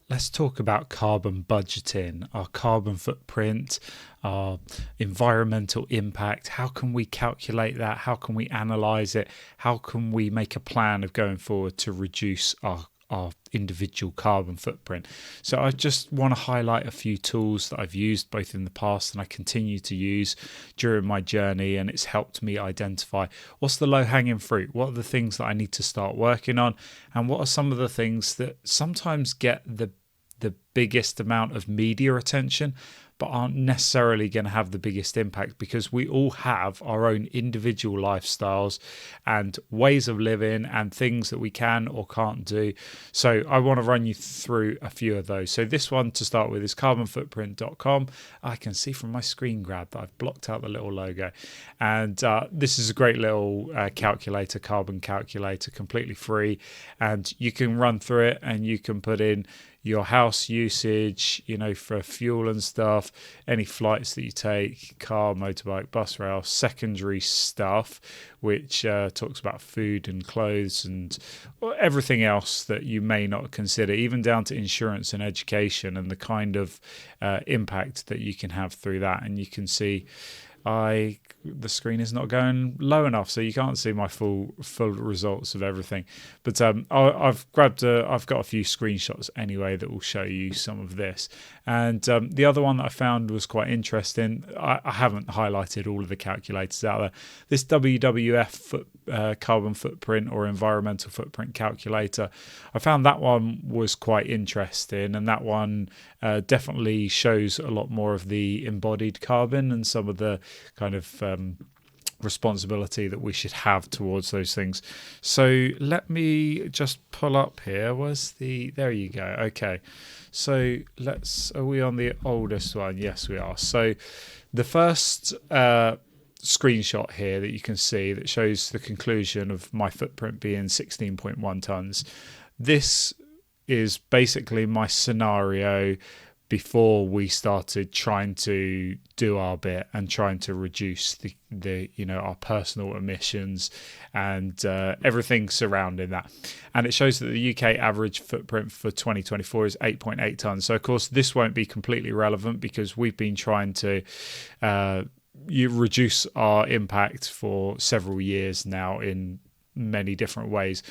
Let's talk about carbon budgeting, our carbon footprint, our environmental impact. How can we calculate that? How can we analyze it? How can we make a plan of going forward to reduce our individual carbon footprint? So I just want to highlight a few tools that I've used both in the past and I continue to use during my journey, and it's helped me identify what's the low-hanging fruit, what are the things that I need to start working on, and what are some of the things that sometimes get the biggest amount of media attention but aren't necessarily going to have the biggest impact, because we all have our own individual lifestyles and ways of living and things that we can or can't do. So I want to run you through a few of those. So this one to start with is carbonfootprint.com. I can see from my screen grab that I've blocked out the little logo, and this is a great little calculator, carbon calculator, completely free, and you can run through it and you can put in your house usage, for fuel and stuff, any flights that you take, car, motorbike, bus, rail, secondary stuff, which talks about food and clothes and everything else that you may not consider, even down to insurance and education and the kind of impact that you can have through that. And you can see the screen is not going low enough, so you can't see my full results of everything. But I've got a few screenshots anyway that will show you some of this. And the other one that I found was quite interesting. I haven't highlighted all of the calculators out there. This WWF carbon footprint or environmental footprint calculator, I found that one was quite interesting, and that one definitely shows a lot more of the embodied carbon and some of the kind of responsibility that we should have towards those things. So let me just pull up here. There you go. Okay. So are we on the oldest one? Yes, we are. So the first screenshot here that you can see that shows the conclusion of my footprint being 16.1 tons. This is basically my scenario before we started trying to do our bit and trying to reduce the our personal emissions and everything surrounding that. And it shows that the UK average footprint for 2024 is 8.8 tons. So of course this won't be completely relevant because we've been trying to reduce our impact for several years now in many different ways.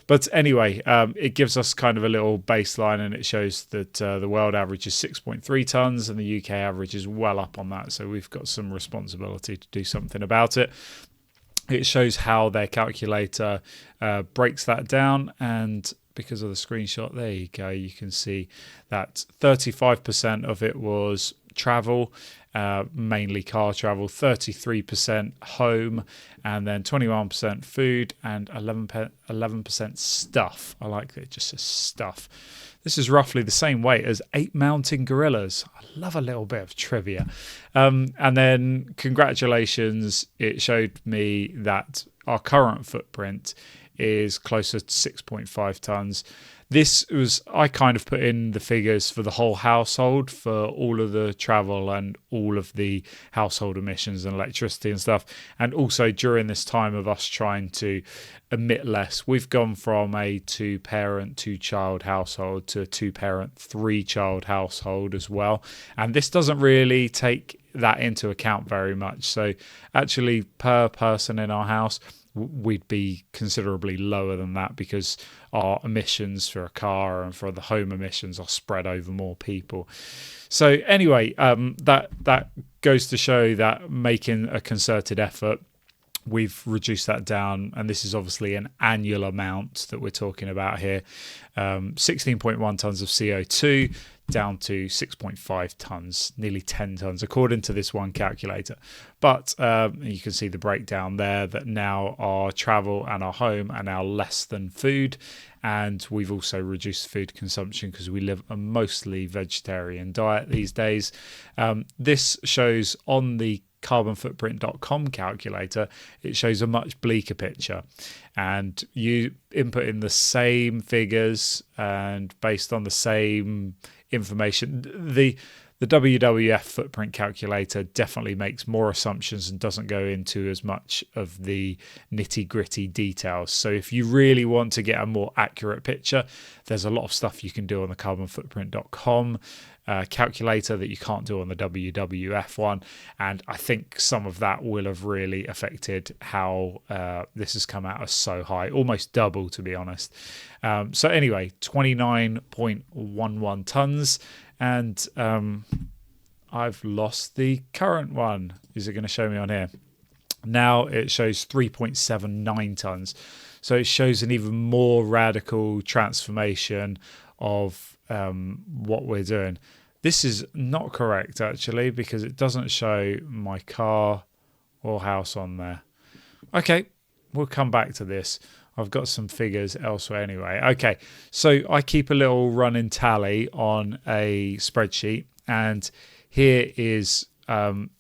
But anyway, it gives us kind of a little baseline, and it shows that the world average is 6.3 tons and the UK average is well up on that. So we've got some responsibility to do something about it. It shows how their calculator breaks that down, and because of the screenshot, there you go, you can see that 35% of it was travel, mainly car travel, 33% home, and then 21% food, and 11% stuff. I like that it just says stuff. This is roughly the same weight as 8 mountain gorillas. I love a little bit of trivia. And then congratulations, it showed me that our current footprint is closer to 6.5 tons. I kind of put in the figures for the whole household for all of the travel and all of the household emissions and electricity and stuff. And also during this time of us trying to emit less, we've gone from a 2-parent, 2-child household to a 2-parent, 3-child household as well. And this doesn't really take that into account very much. So actually per person in our house, we'd be considerably lower than that because our emissions for a car and for the home emissions are spread over more people. So anyway, that goes to show that making a concerted effort, we've reduced that down, and this is obviously an annual amount that we're talking about here. 16.1 tons of CO2 down to 6.5 tons, nearly 10 tons, according to this one calculator. But you can see the breakdown there that now our travel and our home are now less than food. And we've also reduced food consumption because we live a mostly vegetarian diet these days. This shows on the carbonfootprint.com calculator, it shows a much bleaker picture, and you input in the same figures and based on the same information. The WWF footprint calculator definitely makes more assumptions and doesn't go into as much of the nitty-gritty details. So if you really want to get a more accurate picture, there's a lot of stuff you can do on the carbonfootprint.com calculator that you can't do on the WWF one, and I think some of that will have really affected how this has come out as so high, almost double, to be honest. So anyway, 29.11 tons, and I've lost the current one. Is it going to show me on here? Now it shows 3.79 tons, so it shows an even more radical transformation of what we're doing. This is not correct, actually, because it doesn't show my car or house on there. Okay, we'll come back to this. I've got some figures elsewhere anyway. Okay, so I keep a little running tally on a spreadsheet, and here is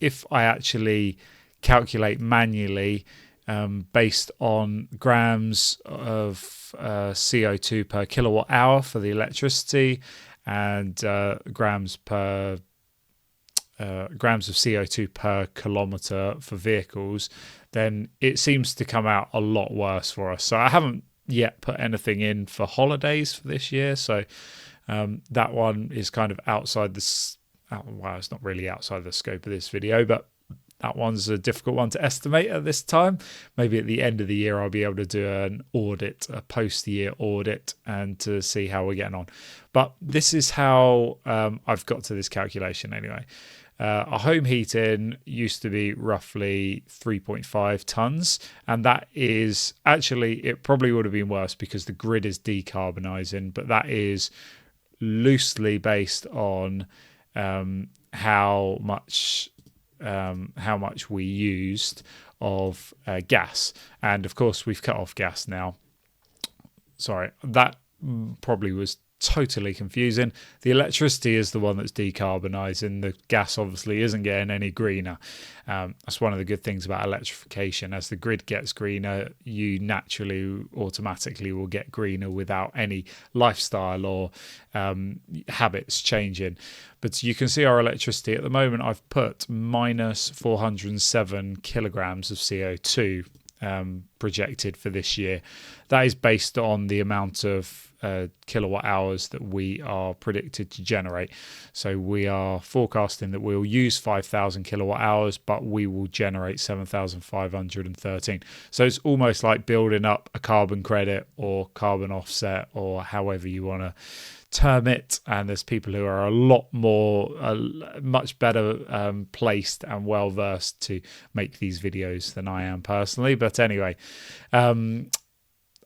if I actually calculate manually based on grams of CO2 per kilowatt hour for the electricity and grams of CO2 per kilometre for vehicles, then it seems to come out a lot worse for us. So I haven't yet put anything in for holidays for this year, so that one is kind of outside this. Well, it's not really outside the scope of this video, but that one's a difficult one to estimate at this time. Maybe at the end of the year, I'll be able to do an audit, a post-year audit, and to see how we're getting on. But this is how I've got to this calculation anyway. Our home heating used to be roughly 3.5 tons, and that is actually, it probably would have been worse because the grid is decarbonising, but that is loosely based on how much we used of gas, and of course we've cut off gas now. Sorry, that probably was totally confusing. The electricity is the one that's decarbonising. The gas obviously isn't getting any greener. That's one of the good things about electrification. As the grid gets greener, you naturally automatically will get greener without any lifestyle or habits changing. But you can see our electricity at the moment. I've put minus 407 kilograms of CO2 projected for this year. That is based on the amount of kilowatt hours that we are predicted to generate. So we are forecasting that we'll use 5,000 kilowatt hours, but we will generate 7,513. So it's almost like building up a carbon credit or carbon offset, or however you want to term it. And there's people who are a lot more, much better placed and well versed to make these videos than I am personally. But anyway,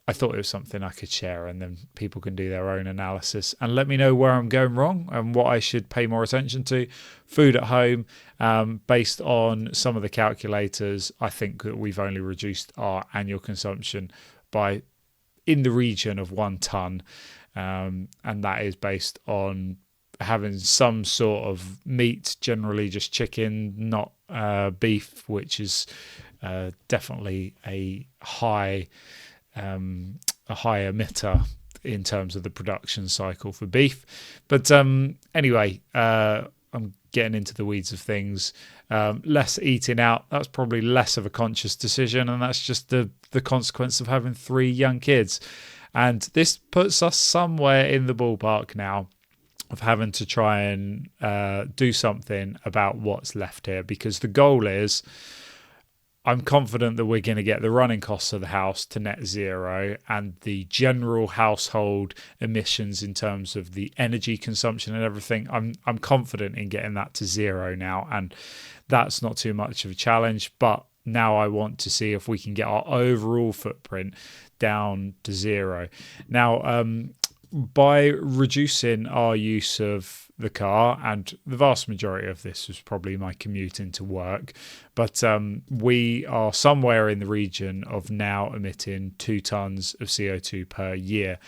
I thought it was something I could share, and then people can do their own analysis and let me know where I'm going wrong and what I should pay more attention to. Food at home, based on some of the calculators, I think that we've only reduced our annual consumption by in the region of 1 ton. And that is based on having some sort of meat, generally just chicken, not beef, which is definitely a high emitter in terms of the production cycle for beef. But anyway, I'm getting into the weeds of things. Less eating out, that's probably less of a conscious decision, and that's just the consequence of having 3 young kids. And this puts us somewhere in the ballpark now of having to try and do something about what's left here, because the goal is, I'm confident that we're going to get the running costs of the house to net zero, and the general household emissions in terms of the energy consumption and everything. I'm confident in getting that to zero now, and that's not too much of a challenge. But now I want to see if we can get our overall footprint down to zero. Now, by reducing our use of the car, and the vast majority of this was probably my commute into work, but we are somewhere in the region of now emitting 2 tons of CO2 per year.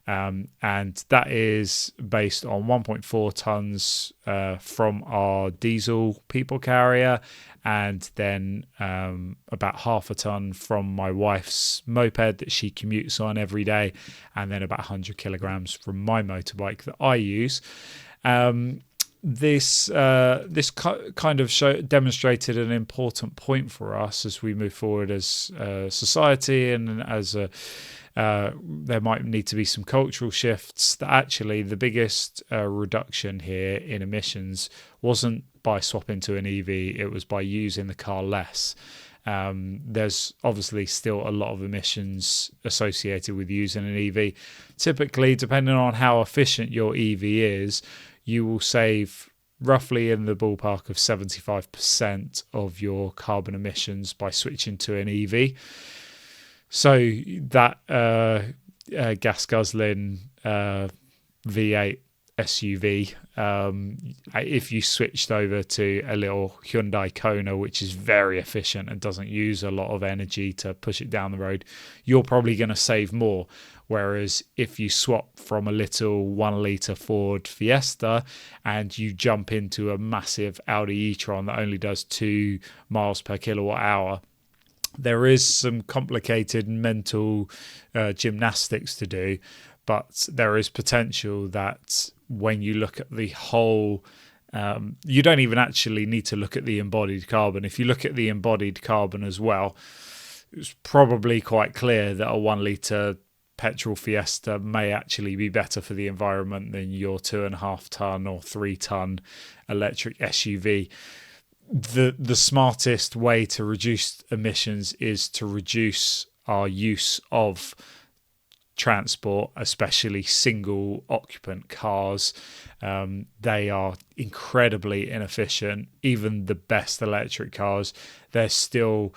And that is based on 1.4 tons from our diesel people carrier, and then about half a ton from my wife's moped that she commutes on every day, and then about 100 kilograms from my motorbike that I use. kind of demonstrated an important point for us as we move forward as a society, and as there might need to be some cultural shifts, that actually the biggest reduction here in emissions wasn't by swapping to an EV, it was by using the car less. There's obviously still a lot of emissions associated with using an EV. Typically, depending on how efficient your EV is, you will save roughly in the ballpark of 75% of your carbon emissions by switching to an EV. So that gas guzzling V8 SUV, if you switched over to a little Hyundai Kona, which is very efficient and doesn't use a lot of energy to push it down the road, you're probably going to save more. Whereas if you swap from a little 1 litre Ford Fiesta and you jump into a massive Audi e-tron that only does 2 miles per kilowatt hour, there is some complicated mental gymnastics to do, but there is potential that when you look at the whole, you don't even actually need to look at the embodied carbon. If you look at the embodied carbon as well, it's probably quite clear that a 1 litre petrol Fiesta may actually be better for the environment than your 2.5 ton or 3 ton electric SUV. The smartest way to reduce emissions is to reduce our use of transport, especially single occupant cars. They are incredibly inefficient. Even the best electric cars, they're still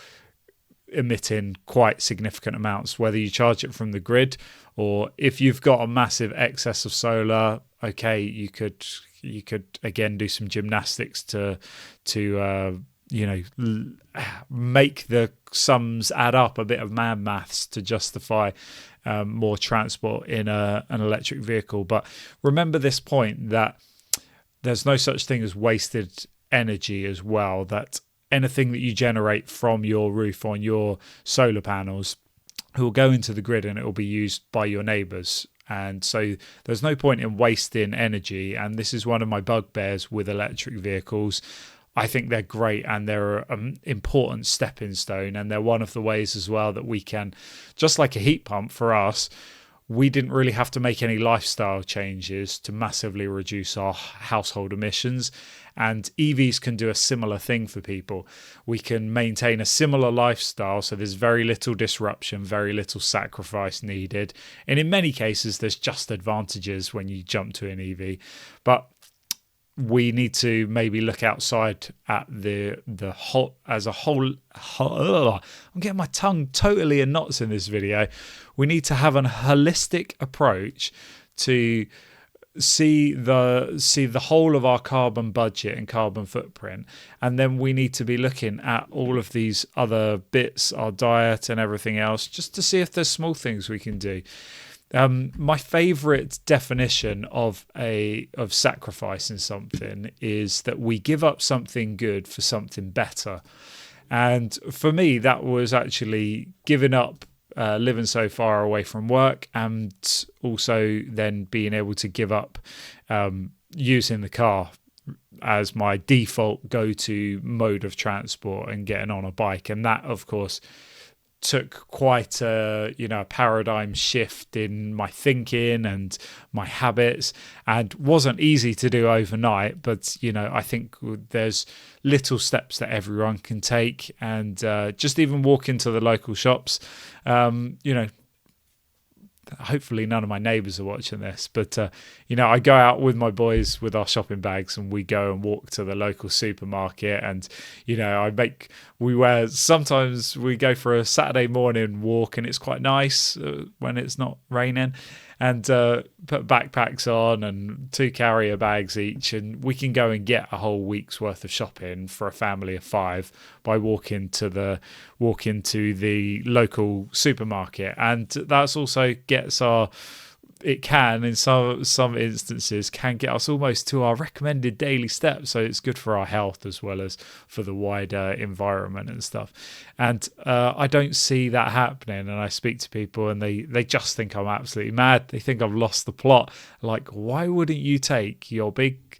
emitting quite significant amounts, whether you charge it from the grid or if you've got a massive excess of solar. Okay, you could again do some gymnastics to make the sums add up, a bit of mad maths to justify more transport in an electric vehicle. But remember this point, that there's no such thing as wasted energy as well, that anything that you generate from your roof on your solar panels will go into the grid and it will be used by your neighbours. And so there's no point in wasting energy. And this is one of my bugbears with electric vehicles. I think they're great and they're an important stepping stone. And they're one of the ways as well that we can, just like a heat pump for us, we didn't really have to make any lifestyle changes to massively reduce our household emissions. And EVs can do a similar thing for people. We can maintain a similar lifestyle, so there's very little disruption, very little sacrifice needed. And in many cases, there's just advantages when you jump to an EV. But we need to maybe look outside at the whole as a whole. I'm getting my tongue totally in knots in this video. We need to have a holistic approach to see the whole of our carbon budget and carbon footprint, and then we need to be looking at all of these other bits, our diet and everything else, just to see if there's small things we can do. My favorite definition of sacrificing something is that we give up something good for something better. And for me, that was actually giving up living so far away from work, and also then being able to give up using the car as my default go-to mode of transport and getting on a bike. And that, of course, took quite a paradigm shift in my thinking and my habits, and wasn't easy to do overnight, but I think there's little steps that everyone can take, and just even walk into the local shops. Hopefully none of my neighbours are watching this, but I go out with my boys with our shopping bags and we go and walk to the local supermarket, and sometimes we go for a Saturday morning walk, and it's quite nice when it's not raining, and put backpacks on and 2 carrier bags each, and we can go and get a whole week's worth of shopping for a family of 5 by walking to the local supermarket. And that's also it can, in some instances, can get us almost to our recommended daily steps. So it's good for our health as well as for the wider environment and stuff. And I don't see that happening. And I speak to people and they just think I'm absolutely mad. They think I've lost the plot. Like, why wouldn't you take your big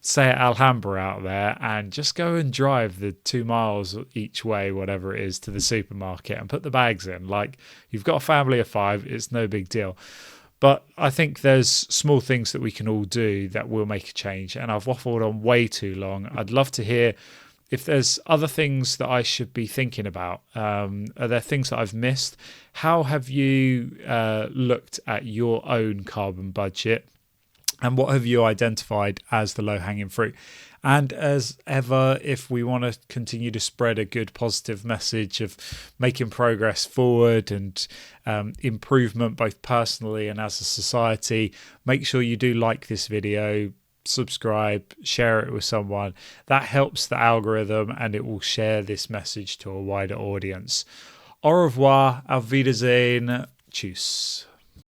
say at Alhambra out there and just go and drive the 2 miles each way, whatever it is, to the supermarket and put the bags in. Like, you've got a family of 5, it's no big deal. But I think there's small things that we can all do that will make a change. And I've waffled on way too long. I'd love to hear if there's other things that I should be thinking about. Are there things that I've missed? How have you looked at your own carbon budget? And what have you identified as the low-hanging fruit? And as ever, if we want to continue to spread a good positive message of making progress forward and improvement both personally and as a society, make sure you do like this video, subscribe, share it with someone. That helps the algorithm and it will share this message to a wider audience. Au revoir, auf Wiedersehen, tschüss.